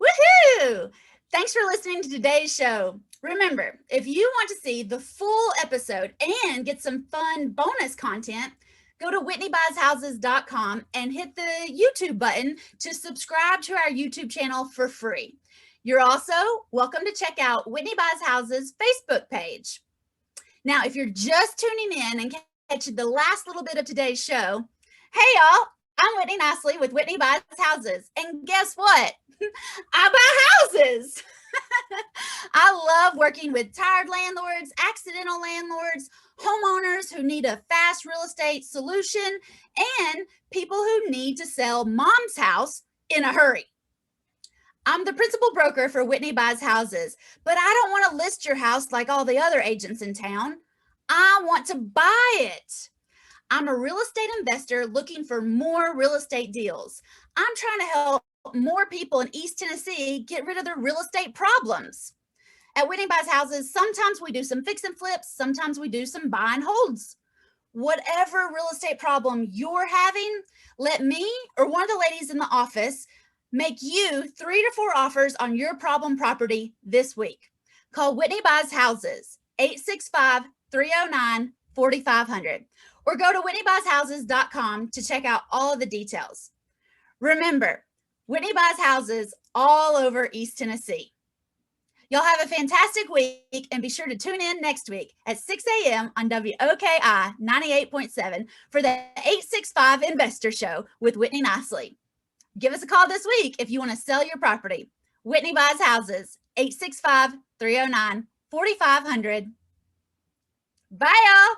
Woohoo! Thanks for listening to today's show. Remember, if you want to see the full episode and get some fun bonus content, go to whitneybuysHouses.com and hit the YouTube button to subscribe to our YouTube channel for free. You're also welcome to check out Whitney Buys Houses Facebook page. Now, if you're just tuning in and catching the last little bit of today's show, hey y'all, I'm Whitney Nicely with Whitney Buys Houses. And guess what? I buy houses. I love working with tired landlords, accidental landlords, homeowners who need a fast real estate solution, and people who need to sell mom's house in a hurry. I'm the principal broker for Whitney Buys Houses, but I don't want to list your house like all the other agents in town. I want to buy it. I'm a real estate investor looking for more real estate deals. I'm trying to help more people in East Tennessee get rid of their real estate problems. At Whitney Buys Houses, sometimes we do some fix and flips, sometimes we do some buy and holds. Whatever real estate problem you're having, let me or one of the ladies in the office make you 3 to 4 offers on your problem property this week. Call Whitney Buys Houses, 865-309-4500, or go to whitneybuyshouses.com to check out all of the details. Remember, Whitney Buys Houses all over East Tennessee. Y'all have a fantastic week, and be sure to tune in next week at 6 a.m. on WOKI 98.7 for the 865 Investor Show with Whitney Nicely. Give us a call this week if you want to sell your property. Whitney Buys Houses, 865-309-4500. Bye, y'all.